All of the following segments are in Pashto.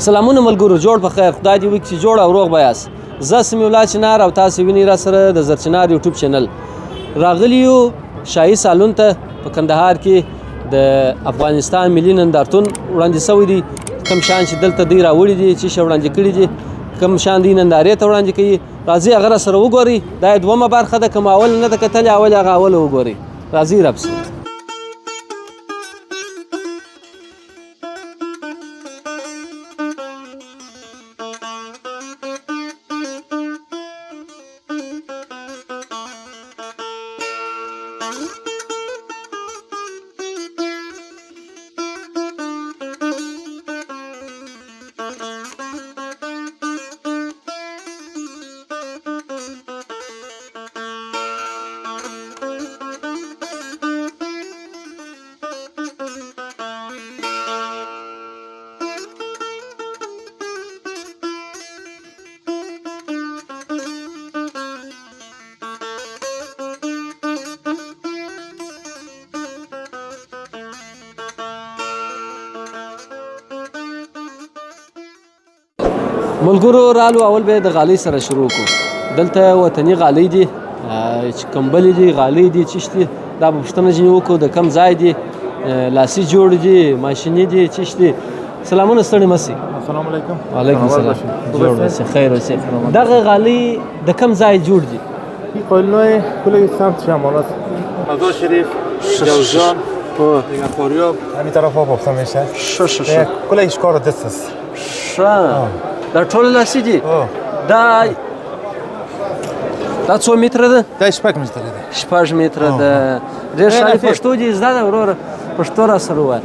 سلامونه ملګرو، جوړ په خیر، خدای دې وکړي چې جوړ او روغ به یاست. زه سمیع الله چنار او تاسو وینئ را سره د زرچنار یوټیوب چینل. راغلي یو شاهي سالون ته په کندهار کې د افغانستان ملي نندارتون وړاندې شوی دی. کوم شیان چې دلته دوی راوړي دي، چې شی وړاندې کړي دي، کوم شیان دوی نندارې ته وړاندې کوي، راځئ هغه را سره وګورئ. دا یې دومه برخه ده، کوم اول نه ده کتلې، اول هغه اوله وګورئ. راځئ رپسې. ملګرو رالو، اول به د غالۍ سره شروع کړو. دلته وطني غالۍ دي، چې کمبلې دي، غالۍ دي، چیش دي. دا به پوښتنه ځینې وکړو د کوم ځای دي، لاسي جوړ دي، ماشیني دي، چیش دي. سلامونه، ستړي مه شئ. السلام علیکم. وعلیکم السلام. جوړ اوسئ، خیر اوسئ. دغه غالۍ د کوم ځای جوړ دي؟ این قالین‌های کل سمت شمال است. مزار شریف، جوزجان، دیگه فاریاب، همین طرف ها پاپسا میشه. کل اشکار دست است. دا ټول لاسي دي. دا څو متره ده؟ دا 6 متره ده. 6 متره ده. ډېر ښه پښتو دې زده ده وروره، پښتو را سره ووایه.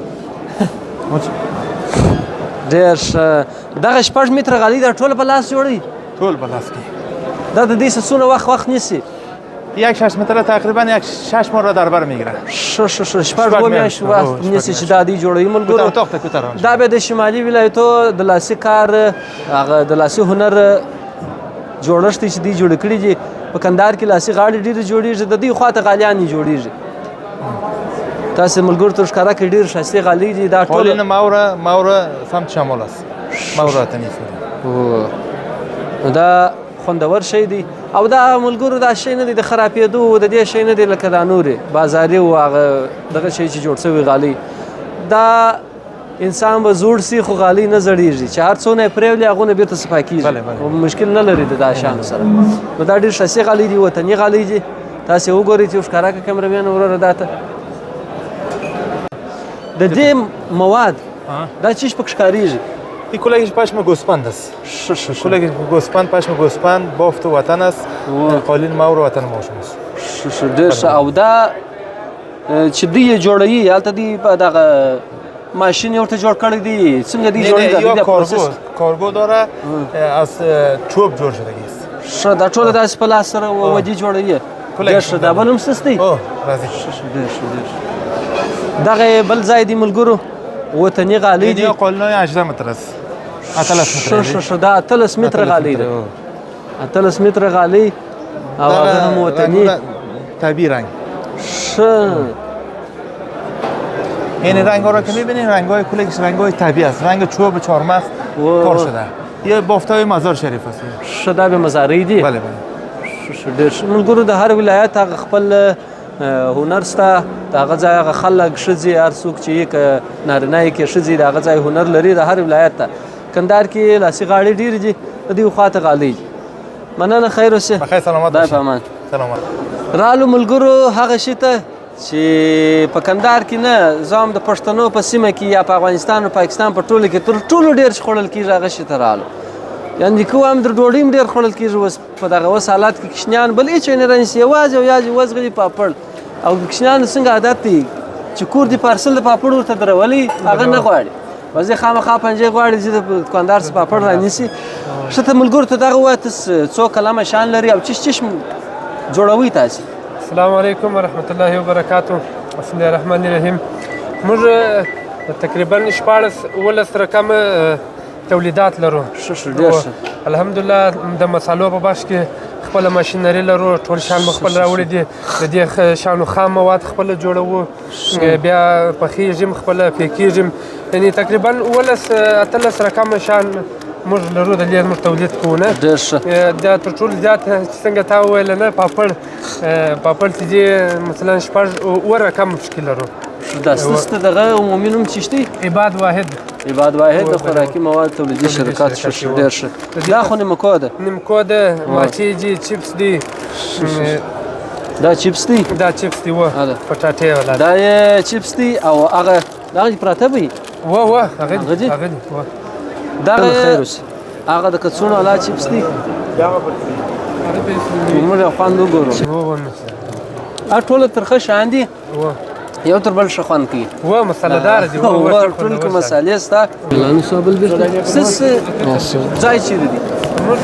ډېر ښه. دغه 6 متره غالۍ دا ټول په لاس جوړوي؟ ټول په لاس کې. دا د دې څه څونه وخت نیسي؟ یک 6 متره تقریبا یک 6 ماه را در بر میگیره. 6 میاشتې وخت نیسي چې دا دوی جوړوي. ملګرو دا بیا د شمالي ولایتو د لاسي کار، هغه د لاسي هنر جوړښت چې دوی جوړ کړي دي. په کندهار کې لاسي غاړې ډېرې جوړېږي، د دوی خواته غالیان یې جوړېږي. تاسې ملګرو ته ښکاره کړي ډېر ښایستې غالۍ دي. دا ټول قالین ماوره سمت شمال است. ماوره تنیس ده. دا خوندور شی دی. او دا ملګرو دا شی نه دی د خرابېدو، د دې شی نه دی لکه دا نورې بازاري و هغه دغه شی چې جوړ شوی غالۍ. دا انسان به زوړ سي خو غالۍ نه زړېږي، چې هر څونه یې پرېولي هغونه بېرته صفا کېږي، مشکل نه لري د دا شیانو سره. نو دا ډېر ښایستې غالۍ دي، وطني غالۍ دي. تاسې وګورئ چې ښکاره کړه کیمرمین وروره دا ته. د دې مواد دا چیش پکې ښکارېږي؟ این کلاه پشم گوسپند است. کلاه گوسپند، پشم گوسپند بافت وطن است. قالین مور وطن ما شماست. ډېر ښه. او دا چې دوی یې جوړوي هلته دوی په دغه ماشین یې ورته جوړ کړی دی؟ څنګه دوی جوړوي؟ کارگو داره، از چوب جوړ شده است. ښه. دا ټوله داسې په لاس سره ودي جوړوي؟ ډېر ښه. دا بل هم سست دی؟ راځي. ډېر ښه. دغه بل ځای دی ملګرو، وطني غالۍ دي. قالین‌های 18 متر است. 18 متر. ښه. دا 18 متره غالۍ ده. 18 متره غالۍ او هغه هم وطني. طبیعی رنگ. ښه. این رنگ‌ها را که می‌بینید رنگ‌های کلش رنگ‌های طبیعی است. رنگ چوب چهارمغز کار شده. یه بافت‌های مزار شریف است. ښه. دا به مزارۍ دي؟ بله. ډېر ښه. ملګرو د هر ولایت هغه خپل هنر شته، د هغه ځای هغه خلک، ښځې، هر څوک چې یې که نارینه یې که ښځې، د هغه ځای هنر لري د هر ولایت ته. کندهار کې لاسي غاړې ډېرې دي، د دوی خواته غالۍ دي. مننه، خیر اوسې. بخیر، سلامت خدای په امان. سلامت. رالو ملګرو هغه شي ته چې په کندهار کې نه، زه هم د پښتنو په سیمه کې یا په افغانستان او پاکستان په ټولو کې تر ټولو ډېر چې خوړل کېږي هغه شي ته رالو. یعنې که ووایم در ډوډۍ هم ډېر خوړل کېږي اوس په دغه اوس حالات کې. کوچنیان بل هېڅ شی نه رانیسي، یوازې او یوازې وزغلي پاپړ. او کوچنیانو څنګه عادت دی چې کور دې پارسل د پاپړ ورته درولي، هغه نه غواړي. وزې خامخا پنجې غواړي چې د دوکاندار څخه پاپړ رانیسي. ښه. ته ملګرو ته دغه ووایه ته څو کلمه شان لري او چیش جوړوئ تاسې؟ السلام علیکم ورحمت الله وبرکاتو. بسم الله الرحمن الرحیم. موږ تقریبا 14 رقم تولیدات لرو. ډېر ښه. الحمدلله د مسالو په بخش کې خپله ماشینري لرو ټول شیان مو خپل راوړي دي د دې شیانو خام مواد خپله جوړوو بیا پخېږي م خپله پیکېږي م یعنې تقریبا 18 رقمه شیان موږ لرو د دې موږ تولید کوو نه ډېر ښه دا تر ټولو زیات چې څنګه تا وویله نه پاپړ چې دي مثلا 6 رقم پکې لرو دا ستاسو دغه عمومي نوم څه دی؟ عباد واحد د خوراکي مواد تولیدي شرکت ډېر ښه دا خو نیمکو ده نیمکو ده مالټې دي چپس دي دا چپس دی؟ دا چپس دی پټاټې والا دا یې چپس دی او هغه دغه پراته به وي هغه دي دغه هغه د کڅوړو والا چپس دی موږ خوند وګورو ټوله ترخه شیان دي یو تر بل ښه خوند کوي مساله‌دار دي ټول کوم مسالې شته لانو صابل بیرته ځای چیرې دي موږ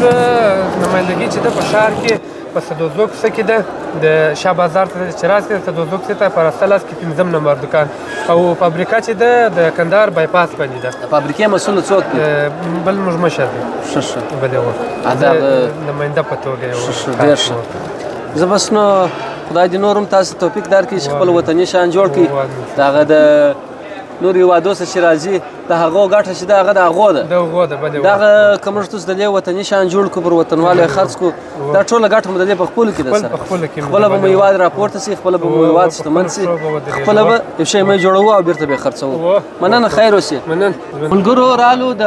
نمایندګي چې ده په ښار کې په سدوزو کوڅه کې ده د شاه بازار ته چې راسې سدوزو کوڅې ته په راسته لاس کې 5 نمبر دکان او فابریکه چې ده د کندهار بایپاس باندې ده د فابریکې مسؤل څوک دی؟ بل موږ مشر دی ښه بلې وه نماینده په توګه یو ډېر ښه زه بس نو خدای دې نور هم تاسو توفیق درکړي چې خپل وطني شیان جوړ کړي د هغه د نور هېوادو څخه چې راځي د هغو ګټه چې ده هغه د هغو ده دغه که موږ تاسو د دې وطني شیان جوړ کړو پر وطنوالو یې خرڅ کړو دا ټوله ګټه مو د دې په خپلو کې ده سره خپله به مو هېواد راپورته سي خپله به مو هېواد شتمن سي خپله به یو شی مې جوړوو او بېرته به یې خرڅوو مننه خیر اوسې ملګرو رالو د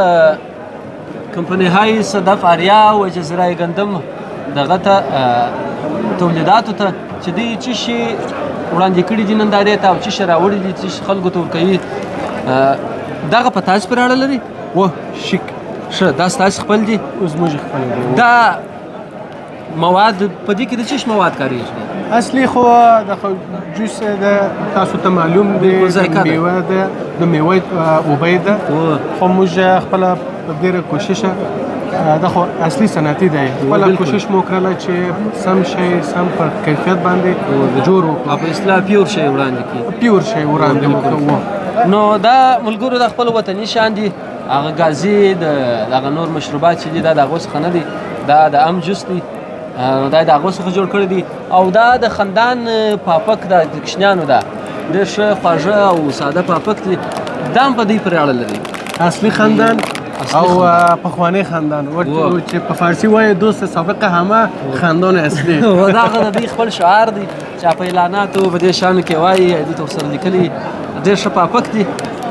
کمپنۍ های صدف آریا و جزیره ګندم دغه ته تولیداتو ته چې دوی څه شي وړاندې کړي دي نندارې ته او څه شي راوړي دي څه شي خلکو ته ورکوي دغه په تاسو پورې اړه لري؟ شیک ښه دا ستاسو خپل دي؟ زموږ خپل دي دا مواد په دې کې د څه مواد کارېږي؟ اصلي خو د جوس د تاسو ته معلوم دی میوه ده د میوې اوبه ده خو موږ خپله په ډېره کوشش دا خو اصلي صنعتي دی خپله کوشش مو کړله چې سم شی سم په کیفیت باندې جوړ وکړو په اصطلاح پیور شی وړاندې کړي پیور شی وړاندې وکړو نو دا ملګرو د خپل وطني شیان دي هغه ګازي دغه نور مشروبات چې دي دا د هغو څخه نه دي دا د ام جوس دی دا د هغو څخه جوړ کړی دي او دا د خندان پاپک د کوچنیانو ده ډېر ښه خواږه او ساده پاپک دی دا هم په دوی پورې اړه لري اصلي خندان او پخوانی خاندان چې په فارسی وایي دوست سابق همه خاندان اصلي دغه د دوی خپل شعار دی چې په اعلاناتو په دې شیانو کې وایي دوی ته ورسره لیکلي ډېر ښه پاپک دی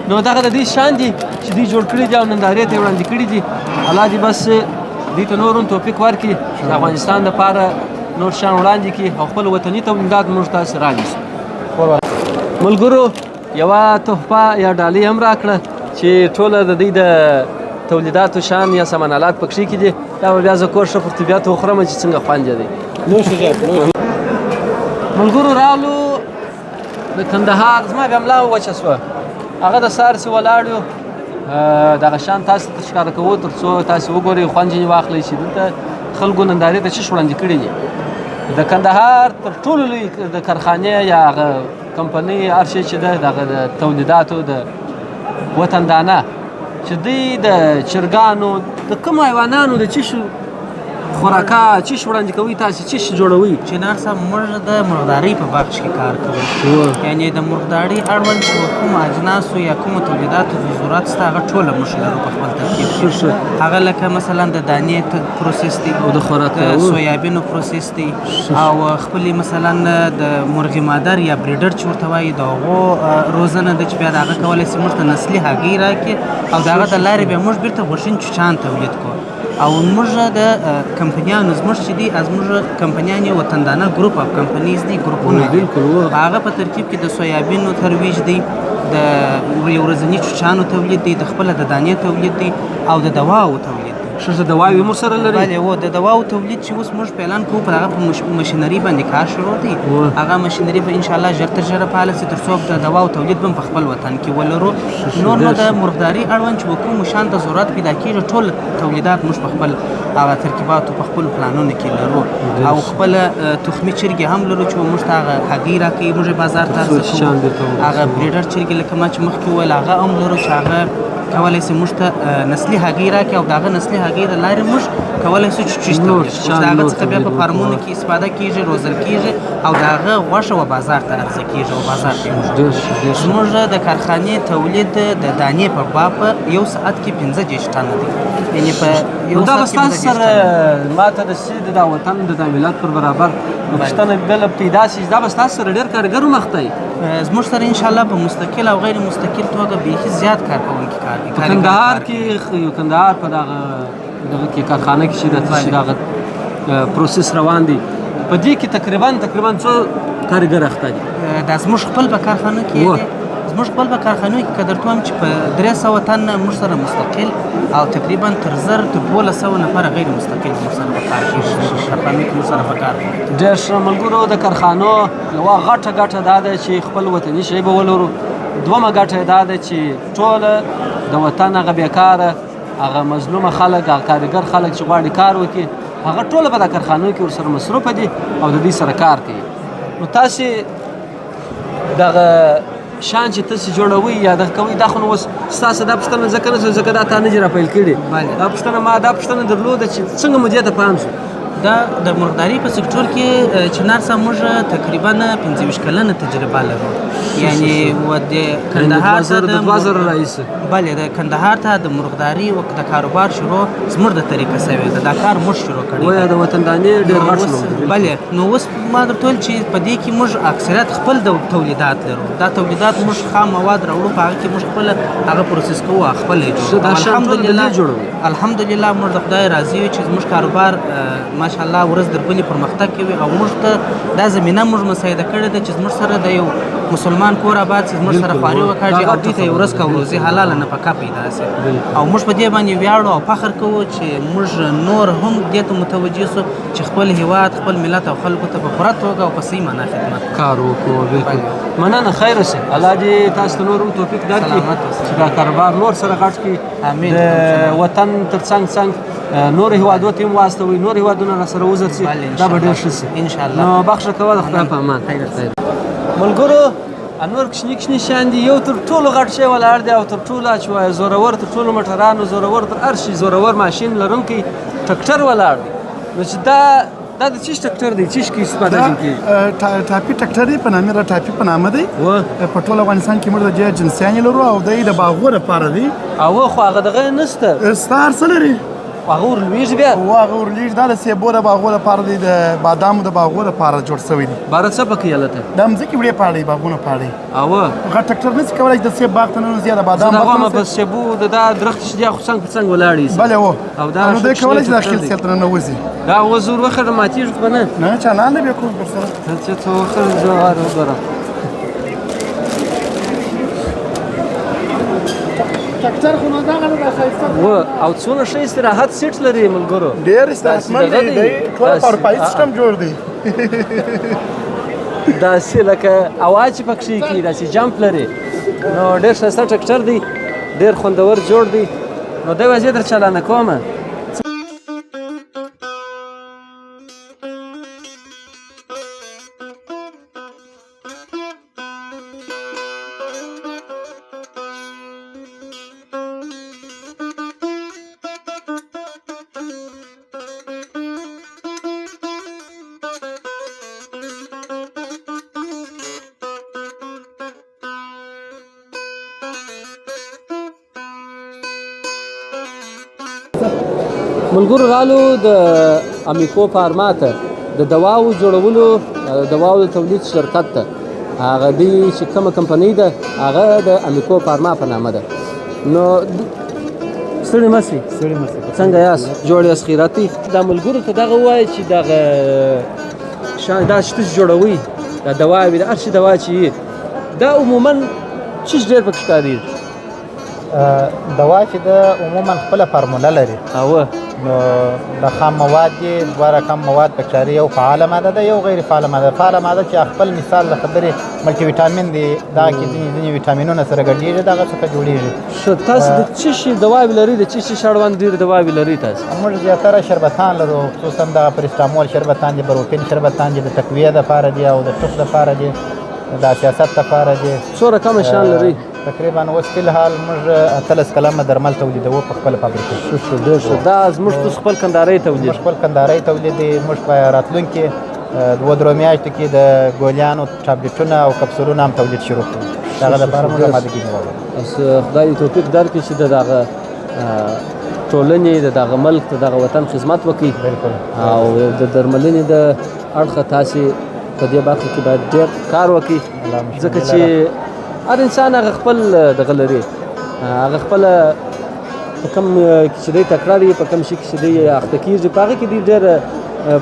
نو دغه د دوی شیان دي چې دوی جوړ کړي دي او نندارې ته یې وړاندې کړي دي الله دې بس دوی ته نور هم توفیق ورکړي د افغانستان دپاره نور شیان وړاندې کړي او خپل وطني تولیدات موږ تاسې رانیسو ملګرو یوه تحفه یا ډالۍ هم راکړه چې ټوله د دوی د تولیداتو شیان یا سامانالات پکښې کې دي دا به بیا زه کور ښه پر طبیعت وخورم چې څنګه خوند یې دی ملګرو رالو د کندهار زما بیا ملا وچه شوه هغه د سهار چې ولاړ یو دغه شیان تاسو ته ښکاره کوو تر څو تاسې وګورئ خوند ځینې واخلئ چې دلته خلکو نندارې ته څه شي وړاندې کړي دي د کندهار تر ټولو لوی د کارخانې یا هغه کمپنۍ هر شی چې ده دغه د تولیداتو د وطندانه چې دوی د چرګانو د کومو حیوانانو د څه شي خوراکه څه شي وړاندې کوئ تاسې څه شي جوړوئ چنار صاحب موږ د مرغدارۍ په بخش کې کار کوو یعنې د مرغدارۍ اړوند چې کومو اجناسو یا کومو تولیداتو ضرورت شته هغه ټوله موږ لرو په خپل ترکیب کې هغه لکه مثلا د دانې پروسس دی او د خوراک د سویابینو پروسس دی او خپلې مثلا د مرغۍ مادر یا بریډر چې ورته وایي د هغو روزنه ده چې بیا د هغه کولی شي موږ ته نسلي هګۍ راکړي او د هغه د لارې بیا موږ بیرته غوښین چوچان تولید کړو او موږ د کمپنیانو زموږ چې دي زموږ کمپنیان یې وطندانه ګروپ اف کمپنیز دي ګروپونه دي هغه په ترکیب کې د سویابینو ترویج دی د یو ورځني چوچانو تولید دی د خپله د دانې تولید دی او د دواو تولید دی ښه دواوې مو سره لرئ؟ بلې و د دواو تولید چې اوس موږ په اعلان کوو پر هغه په ماشینري باندې کار شروع دی هغه ماشینري به انشاءالله ژر تر ژره فعاله شي تر څو د دواو تولید به په خپل وطن کې ولرو نور نو د مرغدارۍ اړوند چې کومو شیانو ته ضرورت پیدا کېږي ټول تولیدات موږ په خپل هغه ترکیباتو په خپلو پلانونو کې لرو او خپله تخمي چرګې هم لرو چې موږ ته هغه هګۍ راکوي موږ بازار ته عرضه کوو هغه بریډر چرګې لکه ما چې مخکې وویل هغه هم لرو چې هغه کولی شي موږ ته نسلي هګۍ راکړي او د هغه نسلي هګۍ د لارې موږ کولی شو چې چیش تولید کړو چې د هغه څخه بیا په فارمونو کې استفاده کېږي روزل کېږي او د هغه غوښه و بازار ته عرضه کېږي او بازار کې موږ زموږ د کارخانې تولید د دانې په باب په یو ساعت کې 15 ټنه دی یعنې په یو دا ساعت به ستاسو سره ماته د سید د وطن د ملت پر برابر پښتنه بل پیدا شي دا به ستاسو سره ډېر کارګر مخ دی زموږ سره انشاءالله په مستقل او غیر مستقل توګه بیخي زیات کارکوونکي کار کوي کندهار کې کندهار په دغه کې کارخانه کې چې د دغه پروسس روان دي په دې کې تقریبا څو کارګر اخته دي دا زموږ خپل په کارخانو کې دی زموږ خپل په کارخانو کې که درته وایم چې په 300 تن موږ سره مستقل او تقریبا تر 1000 تر 1200 نفره غیر مستقل موږ سره په کار کېږي کارخانو کې موږ سره په کار کوي ډېر ښه ملګرو د کارخانو یوه غټه دا ده چې خپل وطني شی به ولرو دومه ګټه دا ده چې ټوله د وطن هغه بیکاره هغه مظلومه خلک هغه کارګر خلک چې غواړي کار وکړي هغه ټوله په د کارخانو کې ورسره مصروفه دي او د دې سره کار کوي نو تاسې دغه شان چې تاسې جوړوئ یا دغه کوئ دا خو نو اوس ستاسو دا پوښتنه ځکه نه شوه ځکه دا تا نه دي راپیل کړي دا پوښتنه درلوده چې څنګه مو دې ته پام شو دا د مرغداري په سکتور کې چنار صاحب موږ تقریبا 15 کلنه تجربه لرو یعنی و د کندهار ته د 2000 رئیس بله د کندهار ته د مرغداري او د کاروبار شروع زموږ د طریقه سوی دا کار موږ شروع کړی وایي د وطن دانې ډېر غټ شو بله نو اوس ما درته ویل چې په دې کې موږ اکثریت خپل د تولیدات لرو دا تولیدات موږ خام مواد راوړو په هغه کې موږ خپل هغه پروسس کوو خپل الحمدلله موږ د خدای راضي یو چې زموږ کاروبار ماشاءالله ورځ در بلې پرمختګ کوي او موږ ته دا زمینه موږ مساعده کړې ده چې زموږ سره د یو مسلمان کور آباد چې زموږ سره خواري وکړي او دوی ته یو ورځ که روزي حلاله نفقه پیدا شي او موږ په دې باندې ویاړو او فخر کوو چې موږ نور هم دې ته متوجه سو چې خپل هیواد خپل ملت او خلکو ته په پوره توګه او په صحیح معنا خدمت کار وکړو بالکل مننه خیر اوسئ الله دې تاسو ته نور هم توفیق درکړي چې دا کاروبار نور سره غټ کړي د وطن تر څنګ نور هیوادو ته هم واستوي نور هیوادونه را سره وزرسي دا به ډېر ښه شي انشاءالله نو بخښه کوه د خدای په امان ملګرو انور کشنی شیان دي یو تر ټولو غټ شی ولاړ دی او تر ټولو چې وایي زورور تر ټولو موټرانو زورور تر هر شي زورور ماشین لرونکی ټکټر ولاړ دی نو چې دا د چیش ټکټر دی چیش کې استفاده کیږي ټاپي ټکټر دی په نامه را ټاپي په نامه دی په ټول افغانستان کې موږ د جنسیان لرو او د باغور لپاره دی او خو هغه دغه نشته ستار سره هغه ورلویږي بیا هغه ورلویږي دا د سیبو د باغور لپاره دی د بادامو د باغور لپاره جوړ شوی دی بار څه پکې الته د مځکې وړې پاړې باغونه پاړې او هغه ټکټر نشي کولای د سیب باغ ته نه زیاده بادام باغ نه په سیبو د درخت چې خو څنګه ولاړی بله و او دا نو د کولای چې داخل سیل تر نه وځي دا وزور وخر ماتیږي خو نه چالان به کوم پر سره چې څو وخر جوار وګورم ټکټر خو نه دا غره راځي و او څونه ښه استراحت سیټ لري ملګرو ډېر استثمار دی ټول اروپایي سیستم جوړ دی دا سې لکه اواز چې پکې کېږي دا چې جمپ لري نو ډېر ښایسته ټکټر دی ډېر خوندور جوړ دی نو دا وځي در چالانه کومه ملګرو رالو د امیکو فارما ته د دواو جوړولو دواو د تولید شرکت ته هغه دی چې کومه کمپنۍ ده هغه د امیکو فارما په نامه ده نو ستړي مسئ څنګه یاست جوړ یاست خیراتي دا ملګرو ته دغه ووایي چې دغه دا چې جوړوي دا دواوې د هر شي دوا چې دا عموما چیز ډېر پکې ښکارېږي دوا چې د عموما خپله فارموله لري نو د خام مواد دي دوه رقم مواد پکې لري یو فعاله ماده ده یو غیر فعاله ماده فعاله ماده چې خپل مثال د خبرې ملټي ویټامین دی دا کې ځینې ویټامینونه سره ګډېږي دغه څخه جوړېږي تاسو د څه شي دواوې لري د څه شي شړوند ډېر دواوې لري تاسو موږ زیاتره شربتان لرو خصوصا د پرسټامول شربتان دي بروفین شربتان دي د تقویه دپاره دي او د ټوخ دپاره دي د سیاست لپاره دي څو رقمه شیان لري تقریبا اوس فی الحال موږ 13 کلمه درمل تولیدوو په خپله فابریکه ښه ډېر ښه. دا زموږ تاسو خپل کندهارۍ تولید؟ موږ خپل کندهارۍ تولید دی. موږ په راتلونکي 2-3 میاشتو کې د ګولیانو ټابلیټونه او کپسولونه هم تولید شروع کړو. د هغه لپاره موږ آمادګي نیولې. خدای دې توفیق درکړي چې د دغه ټولنې د دغه ملک د دغه وطن خدمت وکړي. بالکل. او د درملنې د اړخه تاسې په دې برخه کې باید ډېر کار وکړي، ځکه چې هر انسان هغه خپل دغه لري، هغه خپله په کوم کې چې دی تکړه دی، په کوم شي کې چې دی اخته کېږي، په هغه کې دی ډېر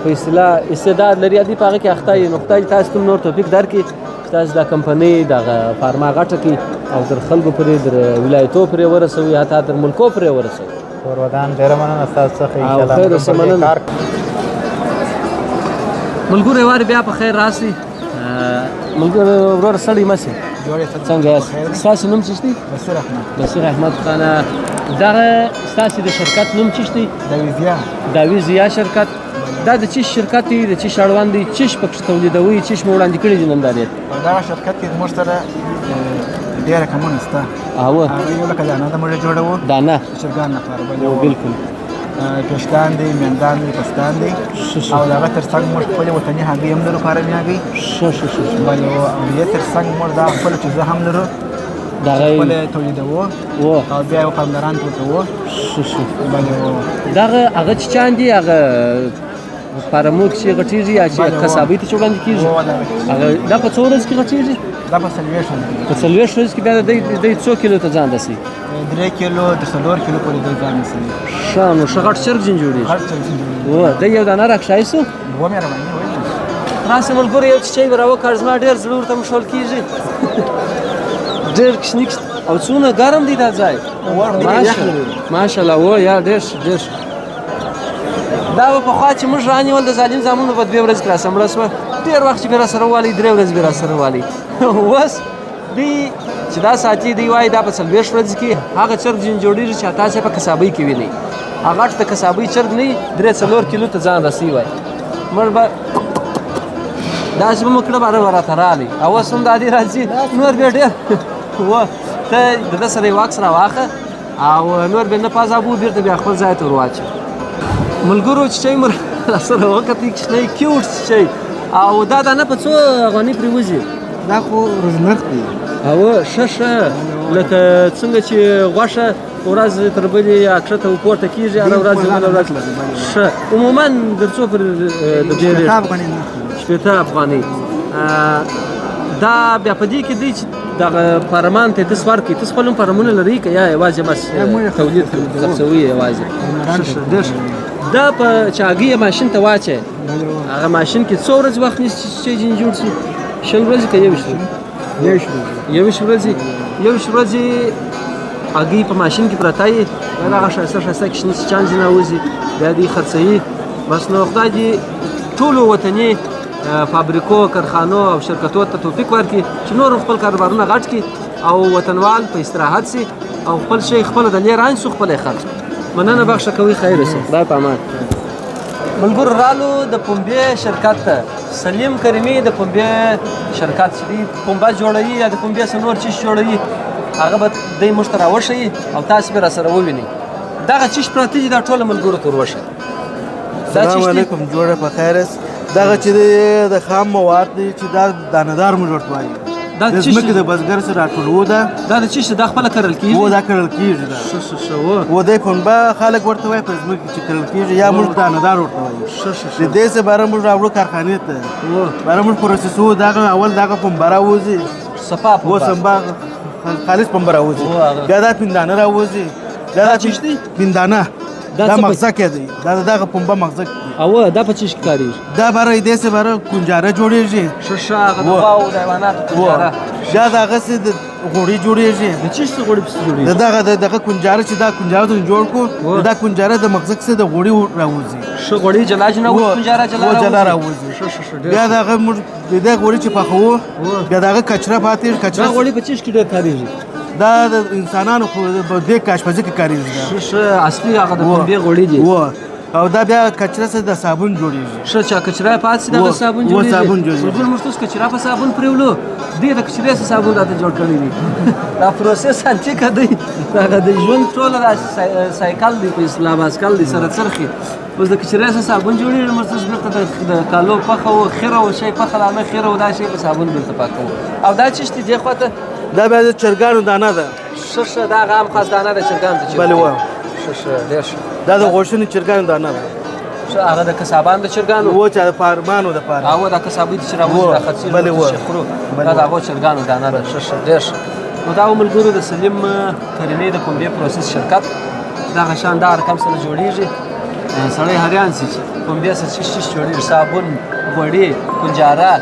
په اصطلاح استعداد لري، دی په هغه کې اخته وي. نو خدای تاسو ته نور توفیق درکړي چې تاسو دا کمپنۍ دغه فارما غټه کړي او در خلکو پورې در ولایتو پورې ورسوي، حتی در ملکو پورې ورسوي. ورودان ډېره مننه ستاسو څخه. او خیر اوسه، مننه. ملګرو وارې بیا په خیر راسئ. ملګرو وروره ستړي مه سئ. څنګه یاست؟ ستاسو نوم څه دی؟ بصیر احمد خان. دغه ستاسو د شرکت نوم څه دی؟ داوی ضیا شرکت. دا د چی شرکت دی؟ د چی اړوند دی؟ چی پکې تولیدوي؟ چی مو وړاندې کړي دي نندارې؟ دا شرکت کې موږ سره ډېره کمونه شته. هغه یو لکه دانه د موږ جوړوو، دانه چرګان لپاره بالکل پېشدان دی، میندان دی، پستان دی، او د هغه تر څنګ موږ خپلې وطني هګۍ هم لرو، فارمي هګۍ. بلې او دې تر څنګ موږ دا خپله چیزه هم لرو، خپله تولیدوو او بیا یې قلمداران ورکوو. بلې دغه هغه چیچان دي، هغه فارمو کې غټېږي یا چې کسابۍ ته چې وړاندې کېږي؟ دا په څو ورځو کې غټېږي؟ دا په 40 په 40 ورځو کې بیا دی څو کیلو ته ځان رسوي؟ 3 کیلو د 4 کیلو پورې دی ځان رسوي. ښه، نو ښه غټ چرګ جن جوړېږي. دی یو دانه راښایسته راسه ملګرو، یو چیچی به راوکړ، زما ډېر زړه ورته مشغول کېږي. ډېر کشنیک او څونه ګرم دی دا ځای، ماشاءالله. و یا ډېر ډېر. دا به پخوا چې موږ رانیول د ظالم زامنو په 2 ورځې کې راسمړه شوه، ډېر وخت چې به راسره والي 3 ورځې به راسره والي. اوس دوی چې دا ساتي، دوی وایي دا په 40 ورځې کې هغه چرګ جن جوړېږي چې تاسې په کسابۍ کې وینئ. هغه د کسابۍ چرګ نه وي، 3-4 کیلو ته ځان رسوي وایي. موږ به داسې به مو کړه، باره به راته راغلی. اوس هم دا دې راځي، نور بیا ډېر و ته د ده سره یو عکس راواخه او نور بیا نه پازابو، بېرته بیا خپل ځای ته ور واچوه. ملګرو چیچی مو راسره وکتې، کوچنی کیوټ چیچی. او دا دانه په څو افغانۍ پرې وځي؟ دا خو روزنرخ دی. او ښه لکه څنګه چې غوښه ورځ تر بلې یا کښته پورته کېږي، هره ورځ بله ورځ. ښه، عموما در څو پرې د دې ریټ؟ 80 افغانۍ. دا بیا په دې کې دی چې دغه فارمان ته تاسو ورکړئ. تاسو خپل هم فارمونه لرئ که یا یوازې بس تولید خرڅوي یوازې؟ دا په چې هګۍ ماشین ته واچوئ، هغه ماشین کې څو ورځې وخت نیسي چې جین جوړ شي؟ 20 ورځې که 21 ورځې؟ 21 ورځې هګۍ په ماشین کې پرته وي، هغه ښایسته ښایسته کوچني چیچان ځینې راوځي، بیا دوی خرڅوي. بس نو خدای دې ټولو وطني فابریکو، کارخانو او شرکتو ته توفیق ورکړي چې نور خپل کاروبارونه غټ کړي او وطنوال په استراحت سي او خپل شی خپله د لیر رانیسو، خپله یې خرڅ. مننه بخښه کوي، خیر اوسه، خدای په امان. ملګرو رالو د پنبې شرکت ته، سلیم کریمي د پنبې شرکت چې دی پنبه جوړوي یا د پنبې څه نور چیز جوړوي، هغه به دی موږ ته راوښیي او تاسې به راسره ووینئ. دغه چیز پراته دي، دا ټوله ملګرو ته ور وښیي. سلام علیکم، جوړه په خیر است. دغه چې د خام مواد دی چې دا دانه‌دار موږ ورته وایو. دا د ځمکې د بزګر سره راټولوو ده. دا د چی دا خپله کرل کېږي؟ دا کرل کېږي. و دی پنبه خلک ورته وایي په ځمکې چې کرل کېږي، یا موږ دانه‌دار ورته وایو. د دې څه باره موږ راوړو کارخانې ته، باره موږ پروسسوو. دغه اول دغه پنبه راوځي، صفا پنبه، خالص پنبه راوځي. بیا دا پندانه راوځي. دا چی دی؟ پندانه دا مغزه کې دی، دا دغه پنبه مغزه کې دی. او دا په چی کاریږي؟ دا باره دې څه باره کنجاره جوړېږي. هغه د غواو د حیواناتو کنجاره. دا دغسې د غوړي جوړېږي. د چی څه غوړي پسې جوړېږي؟ دغه کنجاره چې دا کنجاره ته جوړ کړو، دا کنجاره د مغزه کې د غوړي راوځي. ښه غوړي جلا جلا کنجاره جلا راوځي. بیا دغه موږ د دې غوړي چې پخوو، بیا دغه کچره پاتې کچره. دا غوړي په چی کې ډېر کاریږي؟ دا د انسانانو په دې کاشپزي کې کاریږي. ښه اصلي هغه د پنبې غوړي دي. او دا بیا کچره سره د صابون جوړیږي ښه چا کچره پاتې دغه صابون و صابون جوړیږي. بلبل موږ تاسو کچره په صابون پرېولو دې د کچرې څخه صابون راته جوړ کړی دی دا پروسس انټیکه دی دغه د ژوند ټوله سایکل دی په اسلام اسکل دی سره څرخي اوس د کچرې څخه صابون جوړېږي موږ تاسو بیرته د کالو پخه او خیره او شی پخه لانه خیره او دا شی په صابون بیرته پاکوو او دا چشتي دی خو ته دا بیا د چرګانو دانه ده. ښه دا غام خاص دانه د چرګانو ته بله وه ښه ډېر ښه دا د غوښنې چرګانو دانه ده. ښه هغه د کسابانو د چرګانو و چې د فارمانو دپاره هغه د کسابۍ چې راوځي د خرڅېږي بلې وه. خورو دا د هغو چرګانو دانه ده ښه ډېر ښه نو دا ملګرو د سلیم کرینې د پنبې پروسس شرکت دغه شان دا رقم سره جوړېږي سړی حیران شي چې پنبې سره څه جوړېږي صابون غوړي کنجاره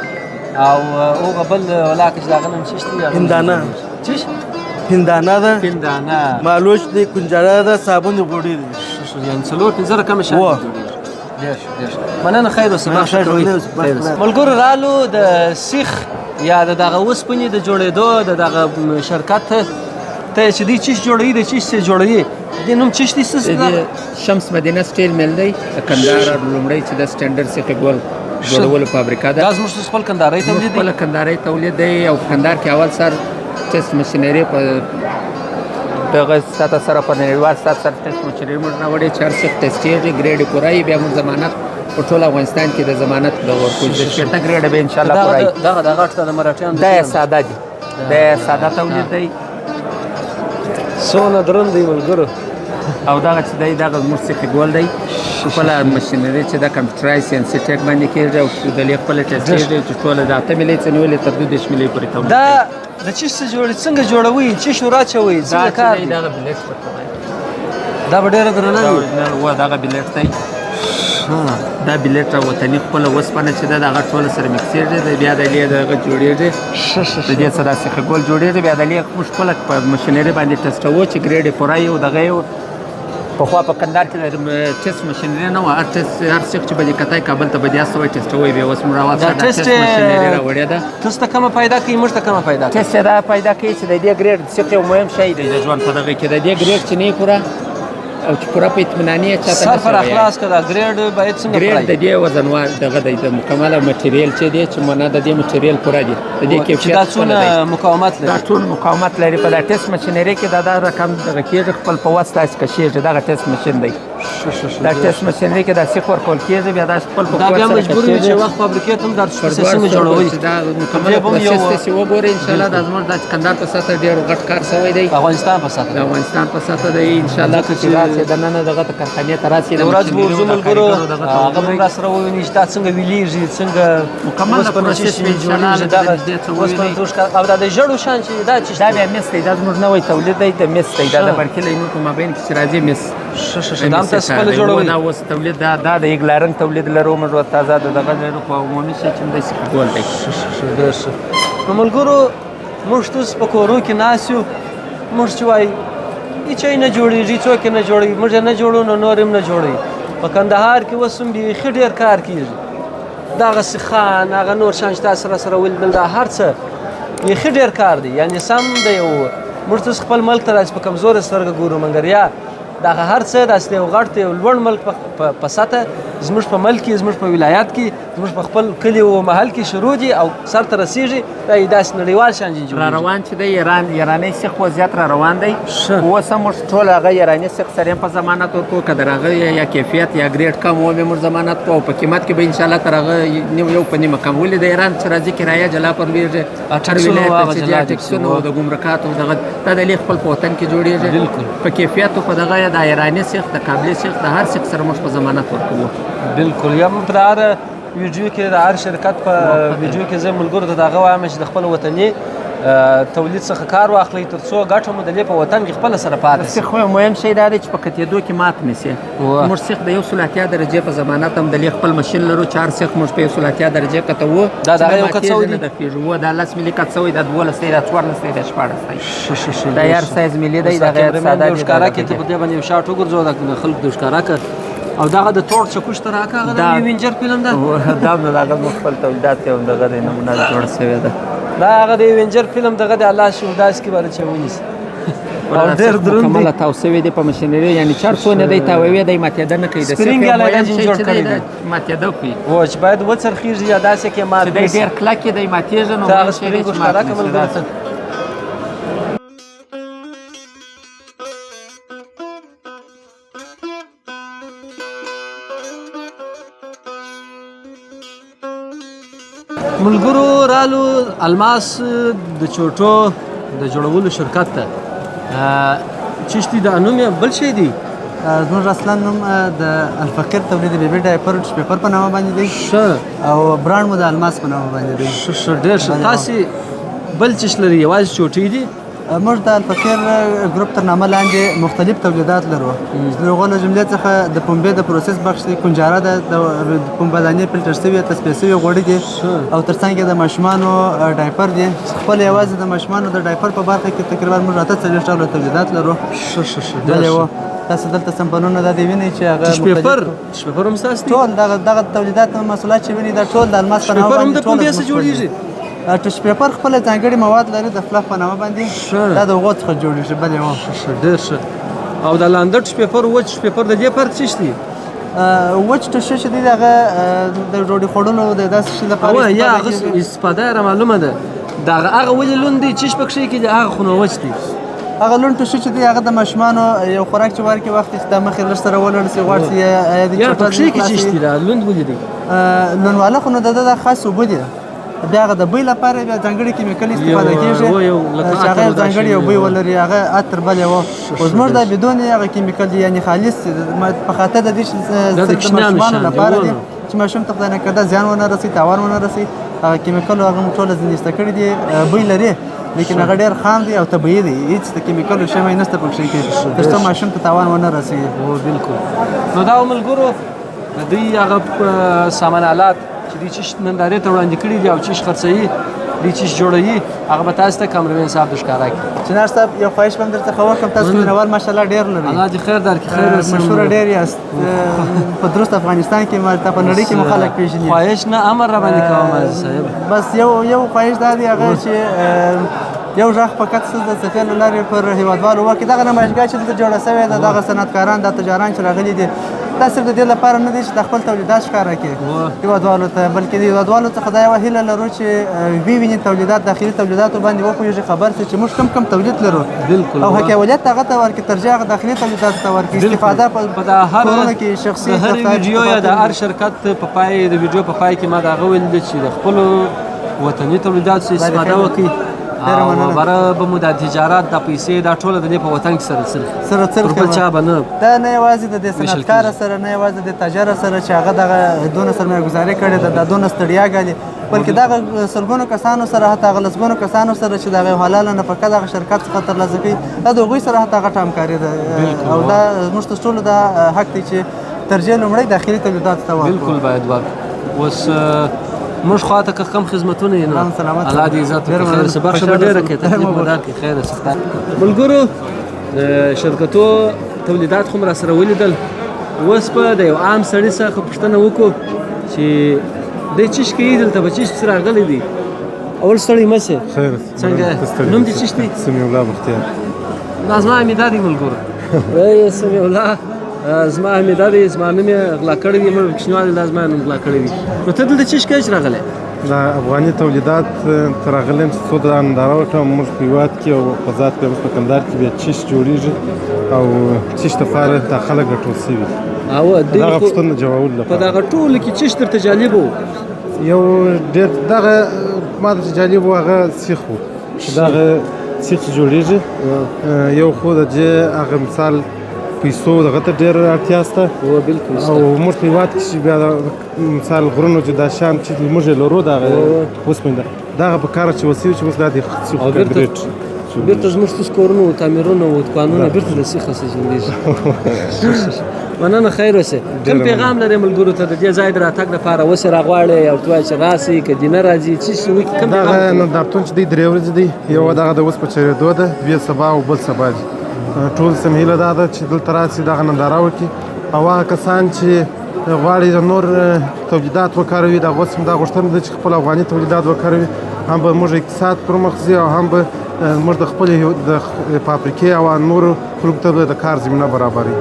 او هغه بل ولاکه چې دغه نوم څه دي هندانه څه هندانه ده هندانه مالوش دی کنجاره ده صابون غوړي دي یعنې څلور پنځه رقمه شیان جوړېږي ډېر مننه خیر اوسه بخښه کوئ ملګرو رالو د سیخ یا د دغه اوسپنې د جوړېدو د دغه شرکت ته چې دوی چیش جوړوي د چیش څه جوړوي دې نوم چیش دي شمس مدینه سټیل میل دی د کندهار لومړی چې د سټنډرډ سیخ ګول جوړولو فابریکه ده دا زموږ خپل کندهاري تولید دی خپل کندهاري تولید دی او کندهار کې اول سر ټیسټ مشینري په دغه سطح سره په نړیوال سطح سره ټیسټ مشینري موږ راوړی چې هر څه ټیسټېږي ګریډ یې پوره وي بیا موږ ضمانت په ټول افغانستان کې د ضمانت د ورکوي د شپېته ګریډه به انشاءالله پوره وي دغه اټ ته د مراټیانو دا یې ساده دي دا یې ساده تولید دی څونه دروند دی ملګرو او دغه چې دی دغه زموږ سیخ ګول دی خپله مشینري چې د کمپیوټرایز سینسي ټیک باندې کېږي او د خپله ټیسټېږي چې ټوله د 8 ملۍ څخه نیولې تر 22 ملۍ پورې تولید دا د چیش څه جوړي څنګه جوړوي چیش وراچوي څنګه کار دی دغه بلیټ ورته دا به ډېره درنه وي و دغه بلیټ دی دا بلیټ وطني خپله اوسپنه چې ده د هغه ټوله سره مکسېږي بیا د دې دغه جوړېږي د دې سره سیخ ګول جوړېږي بیا د دې موږ خپله په مشینري باندې ټسټوو چې ګریډ یې پوره وي او دغه یې پخوا په کندهار کې د ټیسټ مشینري نه وه هر سیخ چې به دې کتی کابل ته به دې استوی ټسټوی بیا اوس موږ راوځه دا ټیسټ مشینري راوړې ده ټیسټ ته کومه پیدا کوي موږ ته کومه پیدا کوي ټیسټ دا پیدا کوي چې د دې ګریډ سیخ یو مهم شی دی د ژوند په دغه کې د دې ګریډ چې نه پوره او چې پوره په اطمیناني چاته سر پر اخلاص کړه ګریډ باید څنګه ګریډ د دې وزنوار دغه د مکمله مټیریل چې دی چې معنا د دې مټیریل پوره دی د دې کیفیت دا څونه مقاومت لري دا ټول مقاومت لري په دا ټیسټ مشینري کې دا رقم دغه کېږي خپل په واسطه اس کشیږي دغه ټیسټ مشین دی دا ټیسټ مشینري کې دا سیخ ورکول کېږي بیا دا خپل په دا بیا مجبور وي چې وخت فابریکې ته هم در سیستم جوړوي دا مکمله پروسس ته وګورئ ان شاء الله د زموږ د کندهار په سطح ډېر غټ کار شوی دی افغانستان په سطح د افغانستان په سطح دی ان شاء الله چې راسي د نن دغه کارخانې ته راسي د ورځ بورزو ملګرو هغه هم را سره وویني چې دا څنګه ویلیږي څنګه مکمل پروسس جوړیږي دا او دا د ژړو شان چې دا چې دا بیا مس دی دا زموږ نوی تولید دی د مس دی دا د برکې لینو په مابین کې چې راځي مس دا هم تاسو خپل جوړوي دا اوس تولید دا د ایګلارن تولید لرو موږ تازه دغه لرو په عمومي شي چې د سیخ ګول دی نو ملګرو موږ تاسو په کورو کې ناست یو موږ چې وایي هېڅ نه جوړېږي څوک یې نه جوړوي موږ یې نه جوړو نو نور هم نه جوړوي په کندهار کې اوس هم بیخي ډېر کار کېږي دغه سیخان هغه نور شان چې تاسو سره ولیدل دا هر څه بیخي ډېر کار دی یعنې سم دی موږ تاسو خپل ملک ته راسي په کمزوره سترګه ګورو مګر یا دغه هر څه داسې یو غټ دی یو لوړ ملک په سطح زموږ په ملک کې زموږ په ولایت کې زموږ په خپل کلي او محل کې شروع دي او سر ته رسېږي دا یې داسې نړیوال شان جوړېږي را روان چې دی ایراني سیخ وضعیت را روان دی اوس هم موږ ټول هغه ایراني سیخ سره هم په ضمانت ورکوو که د هغه یا کیفیت یا ګریډ کم و موږ ضمانت کوو او په قیمت کې به انشاءالله تر هغه یو په نیمه کم ولې د ایران چې راځي کرایه جلا پرېږي هر ولایت ته چې ټکسونه او د ګمرکاتو دغه دا د لیک خپل په وطن کې جوړېږي په کیفیت او په دغه د ایراني سیخ د کابلي سیخ د هر سیخ سره موږ په ضمانت ورکوو بالکل یا موږ په هر ویډیو کې د هر شرکت په ویډیو کې زه ملګرو ته دغه وایم چې د خپل وطني تولید څخه کار واخلئ تر څو ګټه مو د دې په وطن کې خپله سره پاتې شي سیخ مهم شی دا دی چې په کتېدو کې مات نه شي موږ سیخ د 180 درجې په ضمانت هم د خپل ماشین لرو 4 سیخ موږ په 180 درجې کتو دا دغه یو کڅوړ دی د پیژو دا 10 ملي کڅوړ د 12 سره 14 سره 14 دا یار سایز ملي دی دا غیر ساده دی ښکارا کې ته په دې باندې یو شاټ وګرځو د خلکو د ښکارا کا او دغه د توړ چکوش تر راکا غو د وینجر فلم ده دا نو دغه خپل تولیدات یو دغه نمونه جوړ شوی ده دا هغه د وینجر فلم دغه د الله شهدا اس کې باندې چونیس ډېر دروند دي. مکمله تاو سوی دی په ماشینري، یعنی چارڅونه دی تاووي دی ماتېده نه کوي. سپرینګ یې لکه جوړ کړی دی ماتېده کوي و چې باید وڅرخېږي یا داسې کې مات چې دی ډېر کلک دی ماتېږي نو هغه سپرینګ ښکاره که ملګرو ته ملګرو رالو الماس د چوټو د جوړولو شرکت ته چشتي د نوم یې بل شی دی؟ زموږ اصلا نوم د الفقیر تولید بیبي ډایپر پیپر په نامه باندې دی او برانډ مو د الماس په نامه باندې دی. ډېر ښه. تاسې بل چش لري یوازې چوټۍ دي؟ موږ د الفقیر ګروپ تر نامه لاندې مختلف تولیدات لرو. د هغو له جملې څخه د پنبې د پروسس بخش دی، کنجاره ده، د پنبهدانې فلټر شوي تصفیه شوي غوړي دي او تر څنګ د ماشومانو ډایپر دي. خپل یوازې د ماشومانو د ډایپر په برخه کې تقریبا موږ 48 ډوله تولیدات لرو. تاسو دلته سمپلونه دا دی وینئ چې هغه ټش پیپر هم ستاسو دي؟ ټول دغه تولیدات محصولات چې وینئ دا ټول د الماس په نامه باندې ټش پیپر هم د پنبې څخه جوړېږي؟ ټش پیپر خپل ځانګړي مواد لري د فلف په نامه باندې، دا د هغو څخه جوړېږي. بلې ډېر ښه. او د لانده ټش پیپر وچ ټش پیپر د دې فرق څه دی؟ وچ ټش چې دی هغه د ډوډۍ خوړلو د داسې شي لپاره یا هغه استفاده یې معلومه ده د هغه ولې لوند دی چش پکښې کېږي هغه خو نو وچ دی؟ هغه لوند ټوشي چې دی هغه د ماشومانو یو خوراک چې ورکړي وخت چې د مخې لږ سره ولړل شي غوړ شي یا د پکښې کې چش دی لوند ولې دی؟ لوندواله خو نو د ده خاص اوبه دي، بیا هغه د بوی لپاره بیا ځانګړي کیمیکل استفاده کېږي چې هغه ځانګړي یو بوی ولري، هغه عطر بل یو. خو زموږ دا بدون هغه کیمیکل دي، یعنې خالص په خاطر د دې صرف د ماشومانو لپاره دي چې ماشوم ته خدای نکرده زیان ونه رسي، تاوان ونه رسي. هغه کیمیکل هغه موږ ټوله ځینې ایسته کړي دي، بوی لري لیکن هغه ډېر خام دی او طبیعي دی، هېڅ د کیمیکلو شی نشته پکښې کې تر څو ماشوم ته تاوان ونه رسېږي. بالکل. نو دا ملګرو د دوی هغه سامان آلات چې دوی چش نندارې ته وړاندې کړي دي او چش خرڅوي دوی چش جوړوي هغه به تاسو ته کامرمین صاحب د ښکاره کړي. چنار صاحب یو خواهش به هم درڅخه وکړم، تاسو مینوال ماشاءالله ډېر لرئ، الله دې خیر درکړي، خیر مشهوره ډېر یاست په درست افغانستان کې په نړۍ کې مو خلک پېژني. خواهش نه امر را باندې کوم عزیز صاحب. بس یو خواهش دا دی هغه چې یو غږ فقط د څپې له لارې پر هېوادوالو وکړي. دغه نمایشګاه چې دلته جوړه سوې ده، دغه صنعتکاران دا تجاران چې راغلي دي، دا صرف د دې لپاره نه دی چې د خپل تولیدات ښکاره کړي هېوادوالو ته، بلکې د هېوادوالو څخه دا یوه هیله لرو چې وویني تولیدات داخلي تولیداتو باندې وپوهېږي، خبر شي چې موږ کم تولید لرو او حکایت هغه ته ورکړي، ترجیح هغه داخلي تولیداتو ته ورکړي. استفاده په کورونو کې شخصي د هر ویډیو یا د هر شرکت په پای د ویډیو په پای کې ما د هغه ویل دي چې د خپلو وطني تولیداتو استفاده وکړي او بره به مو د تجارت د پیسې دا ټوله د دې په وطن کې سره بل چا به نه، دا نه یوازې د دې صنعتکاره سره، نه یوازې د تاجر سره چې هغه دغه دونه سرمایه‌ګذاري کړې ده، دا دونه ستړیا ګالي، بلکې دغه سلګونو کسانو سره، حتی هغه لسګونو کسانو سره چې دغه حلاله نفقه دغه شرکت څخه ترلاسه کوي، دا د هغوی سره حتی هغه همکاري ده او دا زموږ تر ټولو دا حق دی چې ترجیح لومړی داخلي تولیداتو ته ورکړو. بالکل باید ورکړو. اوس موږ خواته که کم خدمتونه یې نه الله دې عزت وکړي، خیر څه برخه به ډېره کړي، تکلیف به درکړي، خیر څه. ملګرو د شرکتو تولیدات خو م راسره ولیدل، اوس به د یو عام سړي څخه پوښتنه وکړو چې دی چش کوي دلته به چش پسې راغلی دی؟ اول ستړی مه سې. خیر څنګه نوم دې چش دی؟ سمیع الله بختیار. دا زما امیده دی ملګرو. سمیع الله زما امیده دی، زما نوم یې غلا کړی دی، مړ کوچنیوالي دا زما نوم غلا کړی دی. نو ته دلته چش کوې چې راغلی؟ دا افغاني تولیدات ته راغلی یم چې څو دا ننداره وکړم. موږ په هېواد کې او په ذات په په کندهار کې بیا چش جوړېږي او چش دپاره دا خلک راټول شوي دغه پوښتنه جوابولو لپاره. په دغه ټولو کې چش درته جالب و؟ یو ډېر دغه ما ته جالب و هغه سیخ و چې دغه سیخ چې جوړېږي یو خو د دې هغه مثال پیسو دغه ته ډېره اړتیا شته او موږ په هېواد کې چې بیا مثال غرونو چې دا شیان چې موږ یې لرو دغه اوسپنې دغه په کار اچول شوي چې اوس دا د سیخو کانکریټ بیرته زموږ ستاسو کورونه و تعمیرونه و دوکانونه بیرته د سیخه څه جوړېږي. مننه، خیر اوسې. کوم پیغام لرې ملګرو ته د دې ځای د راتګ لپاره؟ اوس یې راغواړئ او ته وایې چې راسئ که دې نه راځي څه شي وکړي؟ دغه نندارتون چې دی 3 ورځې دی، یو دغه د اوس په چېرېدو ده، دوی سبا او بل سبا دي. ټول سم هیله دا ده چې دلته راسي دغه ننداره وکړي او هغه کسان چې غواړي د نور تولیدات وکاروي، د اوس هم دا غوښتنه ده چې خپل افغاني تولیدات وکاروي، هم به موږ اقتصاد پرمخ ځي او هم به موږ د خپلې د فابریکې او نورو خلکو ته د کار زمینه برابروي.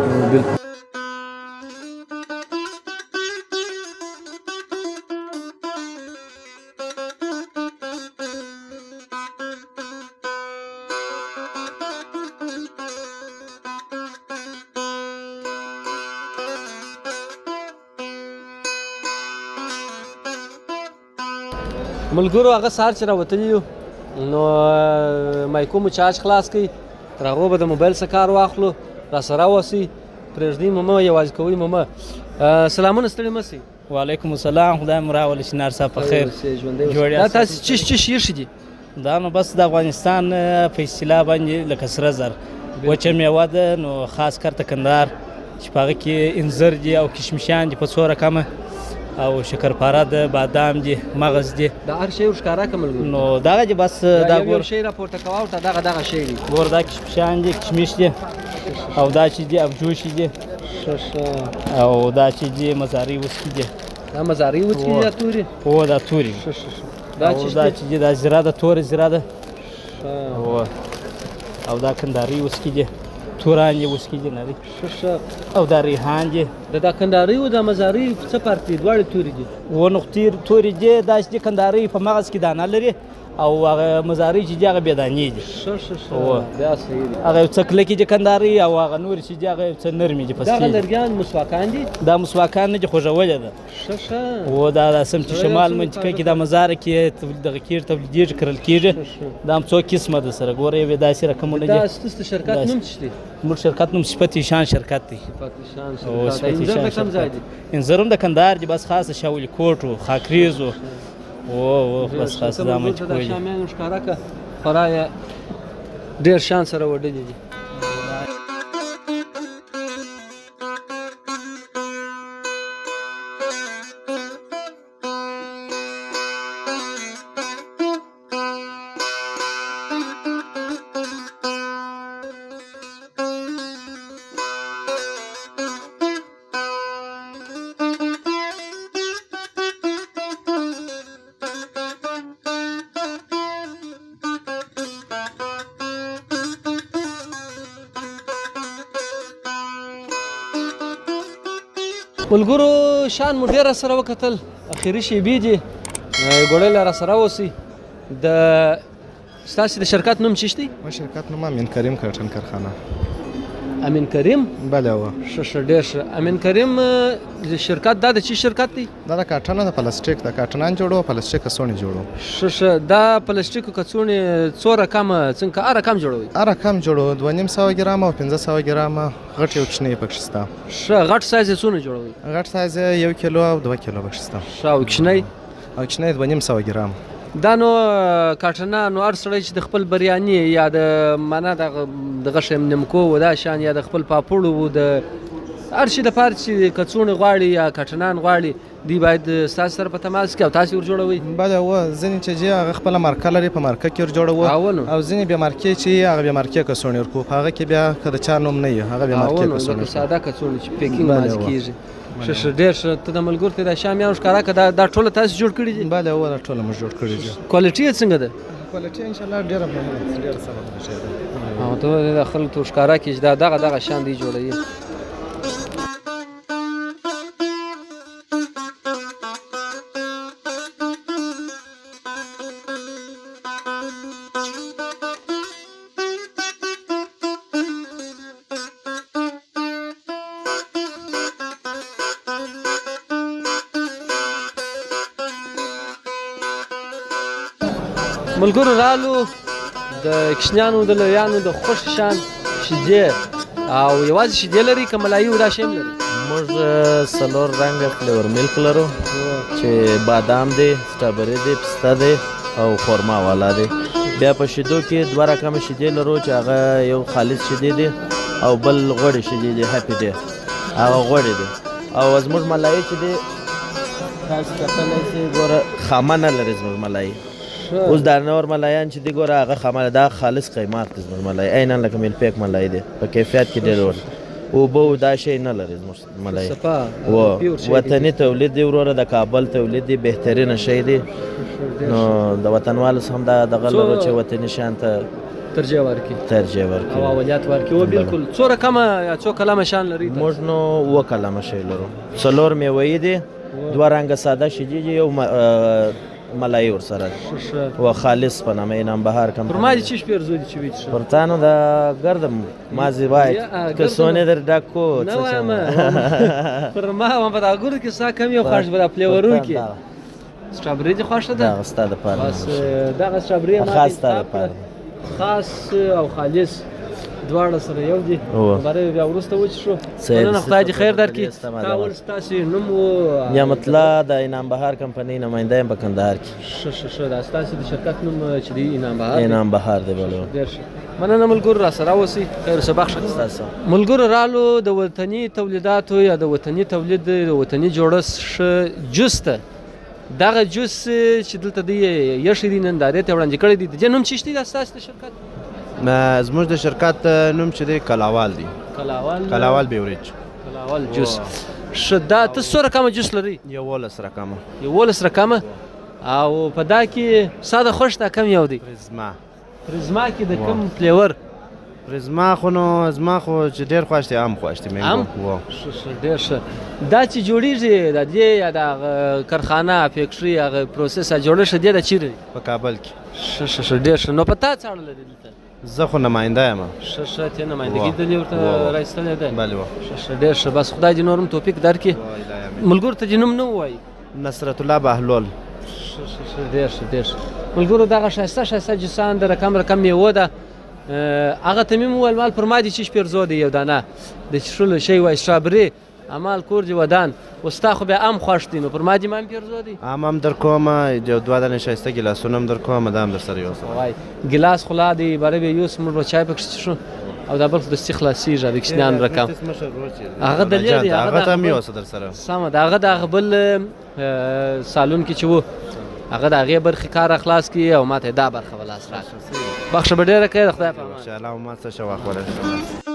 ملګرو هغه سهار چې راوتلي یو نو مایکو مو چارج خلاص کړئ تر هغو به د موبایل څخه کار واخلو راسره اوسئ پرېږدئ مو مه یوازې کوئ مو مه. سلامونه ستړي مه سئ. وعلیکم السلام خدای مو راولي شنار صاحب په خیر دا تاسې چش ایښي دي؟ دا نو بس د افغانستان په اصطلاح باندې لکه سره زر وچه میوه ده نو خاص کر تکندار چې په هغه کې انځر دي او کشمشان دي په څو رقمه او شکرپاره ده بادام دي مغز دي دا هر شی ورښکاره کړه ملګرو. نو دغه دي بس دا یو شی راپورته کوه او دغه شی دي ګور دا کشمشان دي کشمش دي او دا چې دي ابجوشي دي او دا چې دي مزاري وسکي دي. دا مزاري وسکي دي دا توري؟ هو دا توري. دا چې دي دا زیره ده تورې زیره ده او دا کنداري وسکي دي توران دي وسکي دي نه دي او دا ریحان دي. دا کنداري او د مزاري څه فرق دی؟ دواړې تورې دي. و نقطې تورې دي دا چې کنداري په مغز کې دانه لري او هغه مزاري چې دي هغه بېدانې دي. بیا صحیح دي. هغه یو څه کلکې دي کنداري او هغه نورې چې دي هغه یو څه نرمې دي. دغه لرګیان مسواکان دي؟ دا مسواکان نه دي خوږولې ده. و دا سمت شمال منطقه کې دا مزار کې دغه کېږي تولیدېږي کرل کېږي دا هم څو قسمه ده سره ګوره یو داسې رقمونه دي. دا ستاسو شرکت نوم څه دی؟ زموږ شرکت نوم صفت ایشان شرکت دی. انځر هم د کندهار دي بس خاصه شاولي کوټ و خاکریز و بس خاصه دا مچ کوي. د شامیانو ښکاره کړه خورا یې ډېر شان سره وډلې دي. ملګرو شان مو ډېر راسره وکتل اخري شیبې دي ګوړی راسره اوسئ. د ستاسې د شرکت نوم څه دی؟ شرکت نوم امین کریم کارټن کارخانه. امین کریم؟ بله هو. ښه ډېر ښه. امین کریم شرکت دا د چی شرکت دی؟ دا د کارټنه د پلاستیک د کارټنان جوړو پلاستیک کڅوړې جوړو. ښه دا پلاستیکو کڅوړې څو رقمه څنګه هر رقم جوړوئ؟ هر رقم جوړو 2.5 ګرامه او 500 ګرامه غټ یو کوچنی پکې شته. ښه غټ سایز یې څونه جوړوئ؟ غټ سایز 1 کیلو او 2 کیلو پکې شته. ښه او کوچنی؟ او کوچنی 2.5 ګرام. دا نو کارټنه نو هر سړی چې د خپل بریاني یا د معنا دغه شی نمکو و دا شان یا د خپل پاپړو و د هر شي دپاره چې کڅوړې غواړي یا کارټنان غواړي دی باید ستاسو سره په تماس کې او تاسې ور جوړوئ؟ بله هو ځینې چې دي هغه خپله مارکه لري په مارکه کې ور جوړوو او ځینې بې مارکې چې هغه بې مارکې کڅوړې ورکوو په هغه کې بیا که د چا نوم نه وي هغه بې مارکې کڅوړې لکه ساده کڅوړې چې پیکینګ باندې کېږي. ښه ډېر ښه. ته د ملګرو ته د شامیانو ښکاره کړه دا ټوله تاسې جوړ کړي دي؟ بله هو دا ټوله موږ جوړ کړي دي. کوالټي یې څنګه ده؟ کوالټي انشاءالله ډېره سمه ده. او ته د خلکو ته ښکاره کړي چې دا دغه شان دی جوړوي. ملګرو رالو د کشنیانو د لویانو د خوښ شان شیدې او یوازې شیدې لري که ملایي او دا شی هم لري؟ موږ څلور رنګه فلیور میلک لرو چې بادام دی سټرابري دی پسته دی او خورما والا دی. بیا په شیدو کې 2 رقمه شیدې لرو چې هغه یو خالص شیدې دی او بل غوړې شیدې دی هپي دی هغه غوړې دی او زموږ ملایي چې دی تاسو کتلی سئ ګوره خامه نه لري زموږ ملایي. اوس دا نور ملایان چې دی ګوره هغه خامه دا خالص قیمت دی زموږ ملایي عینا لکه میل پیک ملایي دی په کیفیت کې ډېر لوړ. اوبه دا شی نه لري زموږ ملای وطني تولید دی وروره د کابل تولید دی بهترینه شی دی نو د وطنوالو هم دا دغه لرو چې وطني شان ته ترجیح ورکړي او اولویت ورکړي و بالکل څو رقمه یا څو کلمه شان لري موږ نو 2 کلمه شی لرو 4 میوې دي 2 رنګه ساده شیدې دي یو ملای ورسره و خالص په نامه انعام بهار کم پر ما دي چی پیرزو دي چې ویچ پرتانو دا گردم مازی وای که سونه در ډاکو نو پر ما په دا ګور کې سا کم یو خاص بل فلیورو کې سټرابری دي خوښه ده دا استاد په بس دا سټرابری ما خاص تر په خاص او خالص دواړه سره یو دي برای بیا ورسته وچ شو نن خدای دې خیر درکړي تاول ستاسو نوم و نعمت الله د انعام بهار کمپنی نماینده په کندهار کې ش دا ستاسو د شرکت نوم چې دی انعام بهار دی بلو مننه ملګرو را سره اوسئ خیر سبق شه تاسو ملګرو رالو د وطني تولیداتو یا د وطني تولید د وطني جوړښت جوسته دغه جوس چې دلته دی یشي دي نندارې ته وړاندې کړی دي د نوم چې دی د اساس د شرکت زموږ د شرکت نوم چې دی کلاوال دی کلاوال بیوریج کلاوال جوس شدا ته څو رقمه جوس لري 11 رقمه 11 رقمه او په دا کې ساده خوش تا کم یو دی پرزما کې د کم فلیور پرزما خو نو زما خو چې ډیر خوښ دی عام خوښ دی مینګو ډیر ښه دا چې جوړیږي د دې یا د کارخانه فیکټری هغه پروسس جوړه شدی د چیرې په کابل کې ډیر ښه نو پتا څاړه لري زه خو نماینده یم ته نمایندګي دلې ورته راځتلې ده بله ډیر ښه بس خدای دې نورم توفیق درکړي ملګرو ته نوم نه وایي نصرت الله بهلول ډیر ښه ملګرو دغه ښایسته جسان د رقم میوه ده هغه ته مې وویل مال پر ما دي چې پیرزو دی یو دانه د چښلو شی وایي سټرابري امال کور دی ودان وستا خو بیا ام خوښ دی نو پر ما دي مان پیرزو دی هم در کوم یو 2 دانې ښایسته ګیلاسونه هم در کوم دا هم در سره یوسم وای ګیلاس خلا دی برای به یوس مر چای پکښ شو او دا بل د استخلاصي ژبه کې نن رقم هغه دلیل دی هغه ته مې اوس در سره سم دا هغه د بل سالون کې چې وو هغه د هغې برخې کار اخلاص کړي او ماته دا برخه ولاس راکړه بخښه به ډېره کوې د خدای په امان انشاءالله او ما څه ښه وخت ولرئ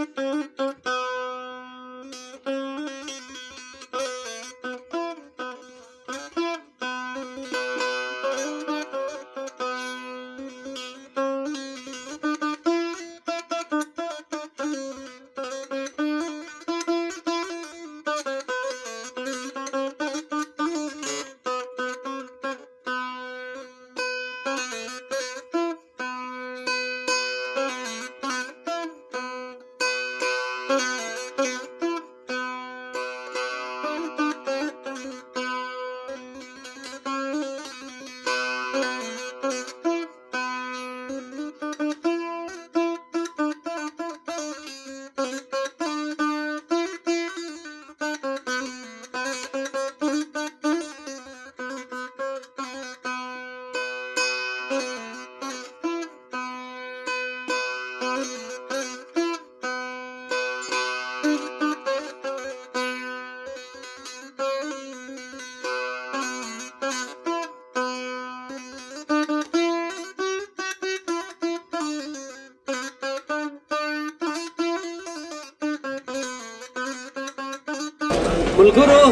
ملګرو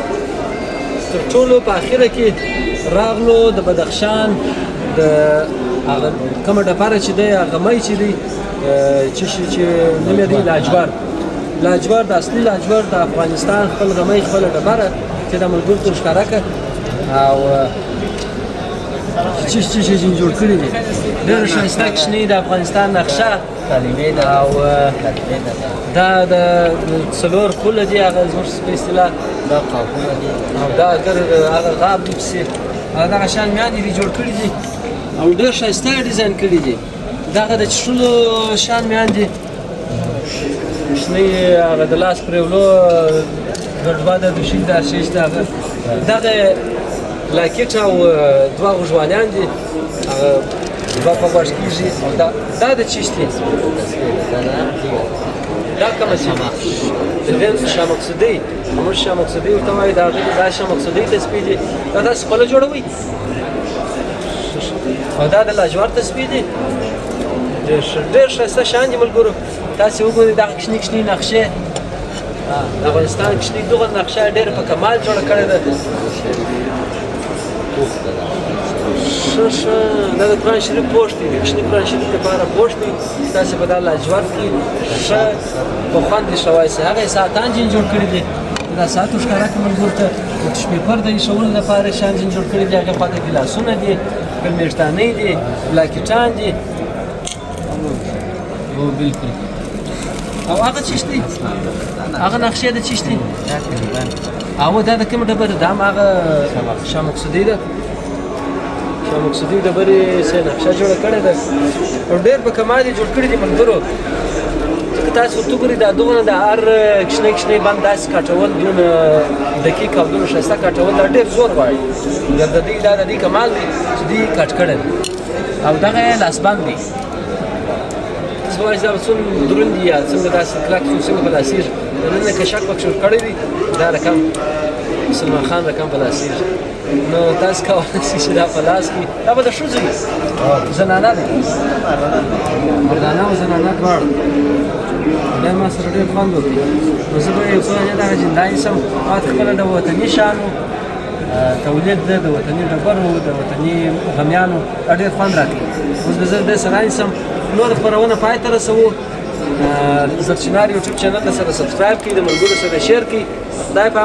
تر ټولو په اخره کې راغلو د بدخشان د هغه کومه ډبره چې دی هغه مۍ چې دی چې نوم یې دی لاجوار د اصلي لاجوار د افغانستان خپل غمۍ خپله ډبره چې د ملګرو ته ښکاره کړه او چې ځینې جوړ کړي دي ډېره ښایسته کوچنۍ د افغانستان نقشه او دا د څلور پوله دي هغه زموږ په اصطلاح دا قابونه دي او دا هغه غاب دي پسې دغه شان میانې دي جوړ کړي دي او ډېر ښایسته ډیزاین کړي دي دغه د چښلو شان میان دي کوچنۍ هغه د لاس پرېولو ګډوډه د شین دا شیش دغه لاکټ او دوه غوږوانیان دي هغه دوه په غوږ کېږي او دا د چیش دي دا کومه چې دویم شامقصدي موږ شامقصدي ورته وایي دا شامقصدي تسبیح دي دا تاسو خپله جوړوئ او دا د لاجوار تسبیح دي ډېر ښایسته شیان دي ملګرو تاسې وګورئ دغه کوچني کوچني نقشې د افغانستان کوچني دغه نقشه ډېره په کمال جوړه کړې ده. ښه دا د قرآن شریف پوسټ دی، د کوچني قرآن شریف لپاره پوسټ دی. تاسې به دا لاجورد کې ښه په خوند ایښوی شئ. هغه یې ساعتان جین جوړ کړي دي، دا ساعت ښکاره کړه ملګرو ته. د ټیش پیپر د ایښولو لپاره شیان جین جوړ کړي دي. هغې خواته ګیلاسونه دي، ګلمېږدانۍ دي، بلاکټان دي. بالکل. او هغه چیش دی؟ هغه نقشې د چیش دی؟ او دا د کومه ډبرې ده؟ هم هغه شاه مقصودي ده. شاه مقصودي ډبرې څه نقشه جوړه کړې ده او ډېر په کمال یې جوړ کړي دي ملګرو. ځکه تاسو ورته وګورئ دا دغونه د هر کوچنی کوچنی بند داسې کاټول، دونه دقیق او دونه ښایسته کاټول دا ډېر زور غواړي. د دې دا د دې کمال دی چې دوی کاټ کړی دی. او دغه یې لاسبند دی. تاسو وایئ دا به څومره دروند دي یا څنګه داسې کلک څنګه به لاسېږي. دننه کشک پکې جوړ کړی دی، دا رقم سلمان خان رقم په لاسېږي. نو تاسو کولی شئ چې دا په لاس کړي. دا به د ښځو وي، زنانه دی، مردانه او زنانه دواړه. دا ما سره ډېر خوند وکړي. نو زه به یو څو دغه جنډا نیسم، ما ته خپله د وطني شیانو تولید ده، د وطني ډبرو، د وطني غمیانو دا ډېر خوند راکوي. اوس به زه دې سره نیسم، نور خپرونه پای ته رسوو. زرچینار یوټیوب چینل سره سبسکرایب کړئ، د ملګرو سره شیر کړئ. خدای په